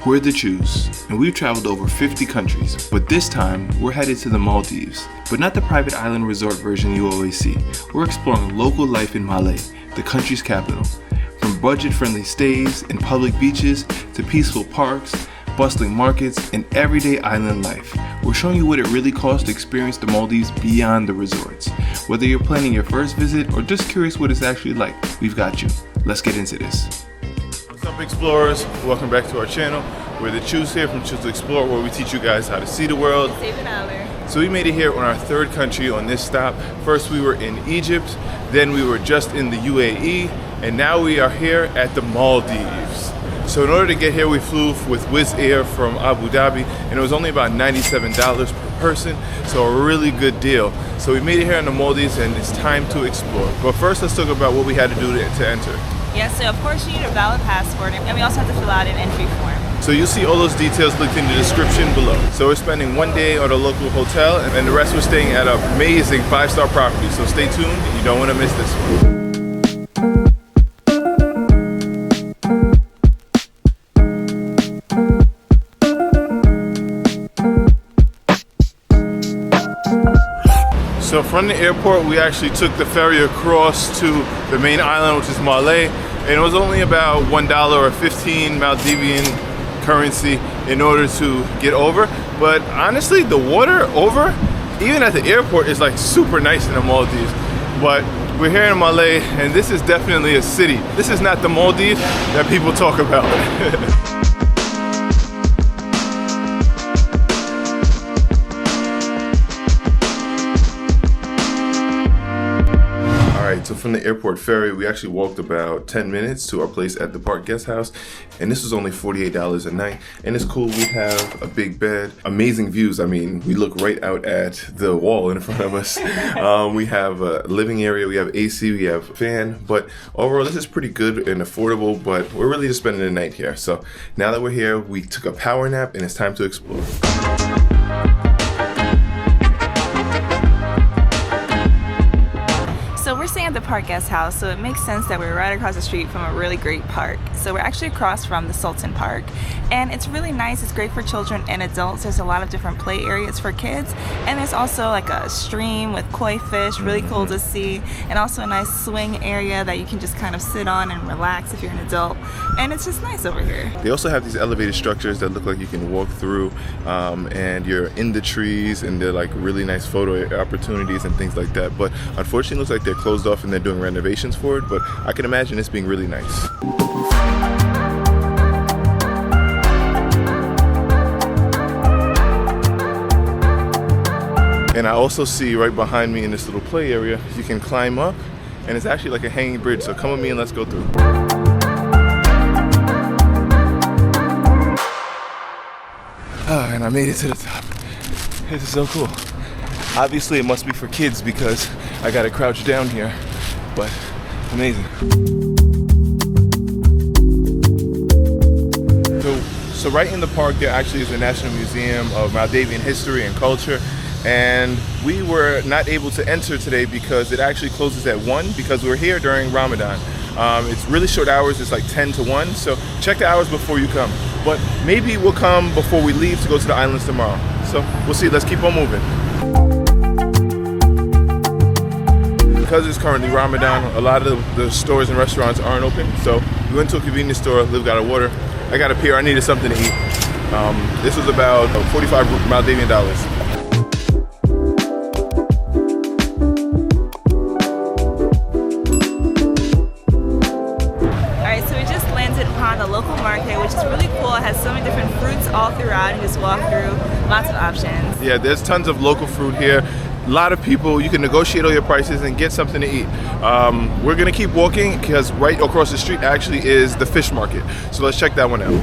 We're the Chews, and we've traveled over 50 countries, but this time we're headed to the Maldives. But not the private island resort version you always see. We're exploring local life in Male, the country's capital. From budget-friendly stays and public beaches to peaceful parks, bustling markets, and everyday island life. We're showing you what it really costs to experience the Maldives beyond the resorts. Whether you're planning your first visit or just curious what it's actually like, we've got you. Let's get into this. What's up, explorers? Welcome back to our channel. We're the Chews here from Choose to Explore, where we teach you guys how to see the world. Save an hour. So we made it here on our third country on this stop. First we were in Egypt, then we were just in the UAE, and now we are here at the Maldives. So in order to get here, we flew with Wizz Air from Abu Dhabi, and it was only about $97 per person, so a really good deal. So we made it here in the Maldives, and it's time to explore. But first, let's talk about what we had to do to enter. Yeah, so of course you need a valid passport, and we also have to fill out an entry form. So you'll see all those details linked in the description below. So we're spending one day at a local hotel, and the rest we're staying at an amazing 5-star property. So stay tuned, you don't want to miss this one. So from the airport, we actually took the ferry across to the main island, which is Malé, and it was only about $1 or 15 Maldivian currency in order to get over. But honestly, the water over, even at the airport, is like super nice in the Maldives. But we're here in Malé, and this is definitely a city. This is not the Maldives that people talk about. So from the airport ferry, we actually walked about 10 minutes to our place at the Park Guesthouse, and this was only $48 a night. And it's cool, we have a big bed, amazing views. I mean, we look right out at the wall in front of us. We have a living area, we have AC, we have a fan, but overall this is pretty good and affordable, but we're really just spending the night here. So now that we're here, we took a power nap and it's time to explore. So we're staying at the Park Guesthouse, so it makes sense that we're right across the street from a really great park. So we're actually across from the Sultan Park, and it's really nice. It's great for children and adults. There's a lot of different play areas for kids, and there's also like a stream with koi fish, really cool to see, and also a nice swing area that you can just kind of sit on and relax if you're an adult, and it's just nice over here. They also have these elevated structures that look like you can walk through, and you're in the trees, and they're like really nice photo opportunities and things like that. But unfortunately, it looks like they're closed off and they're doing renovations for it, but I can imagine this being really nice. And I also see right behind me in this little play area, you can climb up, and it's actually like a hanging bridge, so come with me and let's go through. And I made it to the top. This is so cool. Obviously it must be for kids because I gotta crouch down here, but amazing. So right in the park there actually is the National Museum of Maldivian History and Culture, and we were not able to enter today because it actually closes at 1 because we're here during Ramadan. It's really short hours, it's like 10 to 1, so check the hours before you come. But maybe we'll come before we leave to go to the islands tomorrow. So we'll see, let's keep on moving. Because it's currently Ramadan, a lot of the stores and restaurants aren't open. So we went to a convenience store, Liv got a water. I got a beer, I needed something to eat. This was about 45 Maldivian dollars. Alright, so we just landed upon a local market, which is really cool. It has so many different fruits all throughout, and just walk through, lots of options. Yeah, there's tons of local fruit here. A lot of people, you can negotiate all your prices and get something to eat. We're gonna keep walking because right across the street actually is the fish market. So let's check that one out.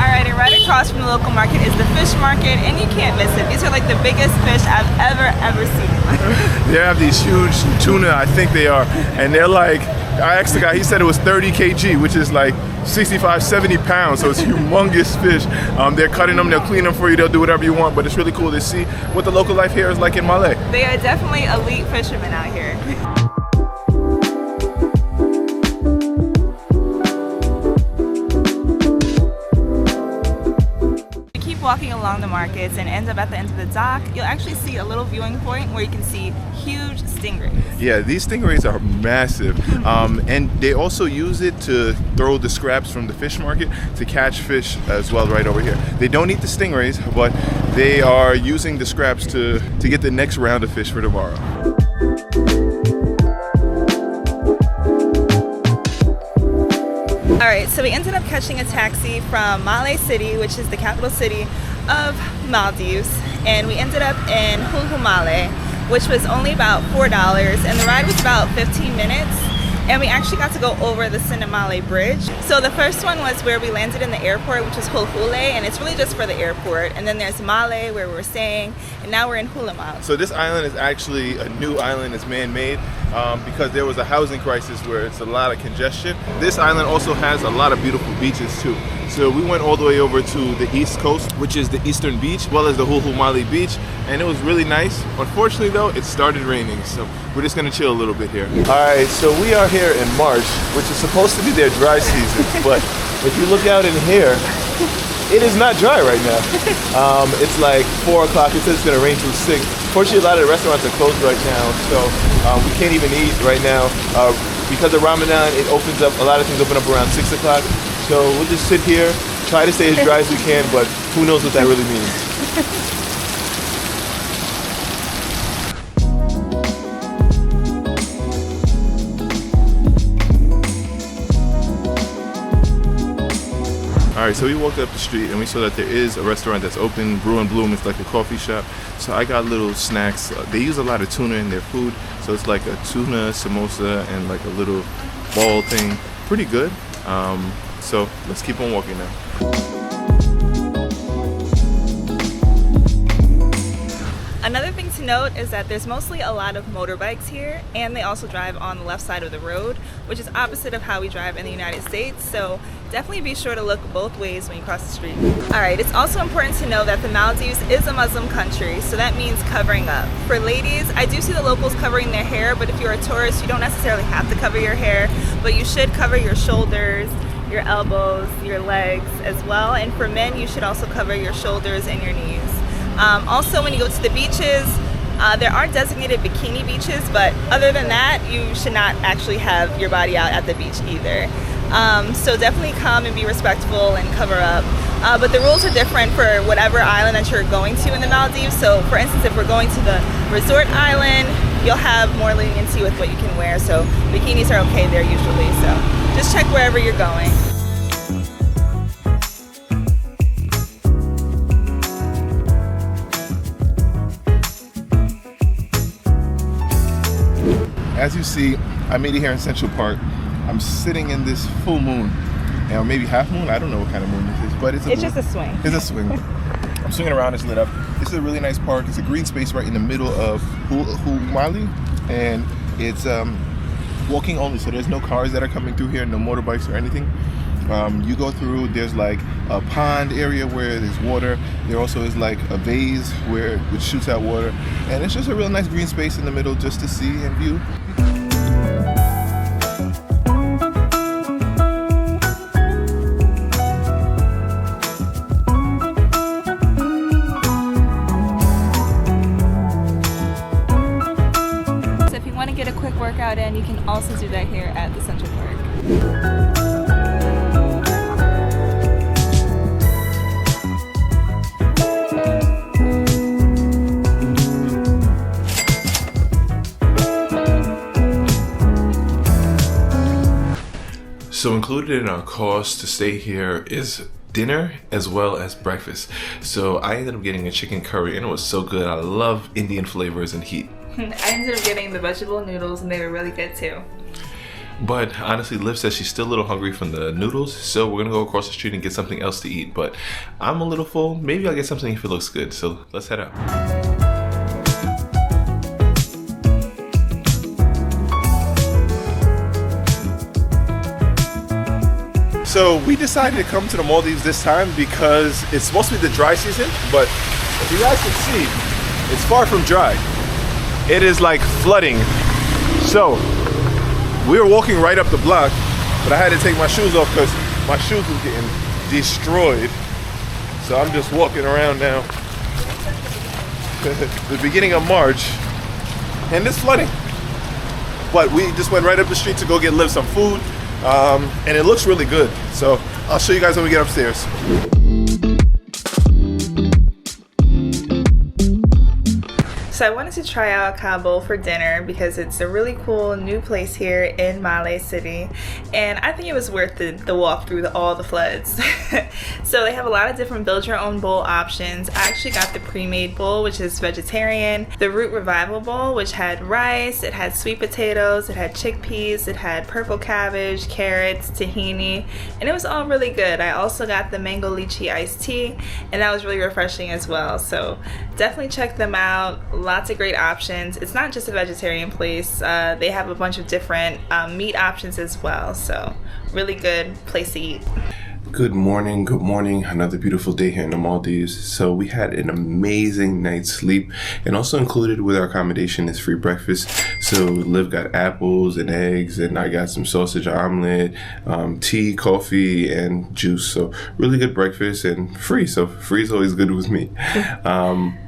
Alright, and right across from the local market is the fish market, and you can't miss it. These are like the biggest fish I've ever seen. They have these huge tuna, I think they are, and they're like, I asked the guy, he said it was 30 kg, which is like 65, 70 pounds, so it's humongous fish. They're cutting them, they'll clean them for you, they'll do whatever you want, but it's really cool to see what the local life here is like in Malé. They are definitely elite fishermen out here. Walking along the markets and end up at the end of the dock, you'll actually see a little viewing point where you can see huge stingrays. Yeah, these stingrays are massive, and they also use it to throw the scraps from the fish market to catch fish as well right over here. They don't eat the stingrays, but they are using the scraps to get the next round of fish for tomorrow. Alright, so we ended up catching a taxi from Male City, which is the capital city of Maldives, and we ended up in Hulhumale, which was only about $4, and the ride was about 15 minutes, and we actually got to go over the Stingrays bridge. So the first one was where we landed in the airport, which is Hulhule, and it's really just for the airport, and then there's Male where we were staying, and now we're in Hulhumale. So this island is actually a new island, it's man-made, because there was a housing crisis where it's a lot of congestion. This island also has a lot of beautiful beaches too. So we went all the way over to the east coast, which is the eastern beach, as well as the Hulhumale beach, and it was really nice. Unfortunately though, it started raining, so we're just gonna chill a little bit here. Alright, so we are here in March, which is supposed to be their dry season, but if you look out in here, it is not dry right now. It's like 4 o'clock, it says it's gonna rain till 6. Fortunately, a lot of the restaurants are closed right now, so we can't even eat right now. Because of Ramadan, it opens up, a lot of things open up around 6 o'clock. So we'll just sit here, try to stay as dry as we can, but who knows what that really means. Alright, so we walked up the street and we saw that there is a restaurant that's open. Brew N Bloom is like a coffee shop. So I got little snacks. They use a lot of tuna in their food. So it's like a tuna samosa and like a little ball thing. Pretty good. So let's keep on walking now. Another thing to note is that there's mostly a lot of motorbikes here, and they also drive on the left side of the road, which is opposite of how we drive in the United States, so definitely be sure to look both ways when you cross the street. Alright, it's also important to know that the Maldives is a Muslim country, so that means covering up. For ladies, I do see the locals covering their hair, but if you're a tourist, you don't necessarily have to cover your hair, but you should cover your shoulders, your elbows, your legs as well, and for men, you should also cover your shoulders and your knees. Also, when you go to the beaches, there are designated bikini beaches, but other than that, you should not actually have your body out at the beach either. So definitely come and be respectful and cover up. But the rules are different for whatever island that you're going to in the Maldives. So for instance, if we're going to the resort island, you'll have more leniency with what you can wear. So bikinis are okay there usually. So just check wherever you're going. As you see, I made it here in Central Park. I'm sitting in this full moon, or maybe half moon. I don't know what kind of moon this is, but it's just a swing. It's a swing. I'm swinging around. It's lit up. This is a really nice park. It's a green space right in the middle of Hulhumale, and it's walking only. So there's no cars that are coming through here, no motorbikes or anything. You go through. There's like a pond area where there's water. There also is like a vase which shoots out water, and it's just a real nice green space in the middle just to see and view. So if you want to get a quick workout in, you can also do that here at the Central Park. So included in our cost to stay here is dinner as well as breakfast. So I ended up getting a chicken curry and it was so good. I love Indian flavors and heat. I ended up getting the vegetable noodles and they were really good too. But honestly, Liv says she's still a little hungry from the noodles, so we're gonna go across the street and get something else to eat. But I'm a little full. Maybe I'll get something if it looks good. So let's head out. So we decided to come to the Maldives this time because it's supposed to be the dry season, but if you guys can see, it's far from dry. It is like flooding. So we were walking right up the block, but I had to take my shoes off because my shoes was getting destroyed. So I'm just walking around now. The beginning of March, and it's flooding. But we just went right up the street to go get Liv some food, and it looks really good. So I'll show you guys when we get upstairs. So I wanted to try out Kabowl for dinner because it's a really cool new place here in Male City, and I think it was worth the walk through all the floods. So they have a lot of different build your own bowl options. I actually got the pre-made bowl, which is vegetarian, the root revival bowl, which had rice, it had sweet potatoes, it had chickpeas, it had purple cabbage, carrots, tahini, and it was all really good. I also got the mango lychee iced tea, and that was really refreshing as well. So definitely check them out. Lots of great options. It's not just a vegetarian place. They have a bunch of different meat options as well. So really good place to eat. Good morning, good morning. Another beautiful day here in the Maldives. So we had an amazing night's sleep, and also included with our accommodation is free breakfast. So Liv got apples and eggs, and I got some sausage omelet, tea, coffee, and juice. So really good breakfast and free. So free is always good with me.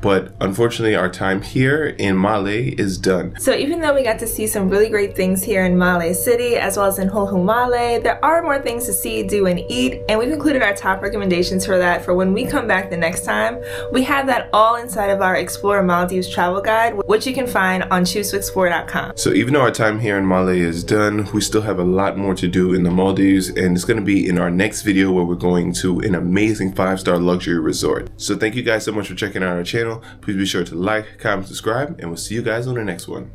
But unfortunately, our time here in Male is done. So even though we got to see some really great things here in Male City, as well as in Hulhumale, there are more things to see, do, and eat. And we've included our top recommendations for that for when we come back the next time. We have that all inside of our Explore Maldives travel guide, which you can find on choosetoexplore.com. So even though our time here in Male is done, we still have a lot more to do in the Maldives, and it's going to be in our next video where we're going to an amazing 5-star luxury resort. So thank you guys so much for checking out our channel. Please be sure to like, comment, subscribe, and we'll see you guys on the next one.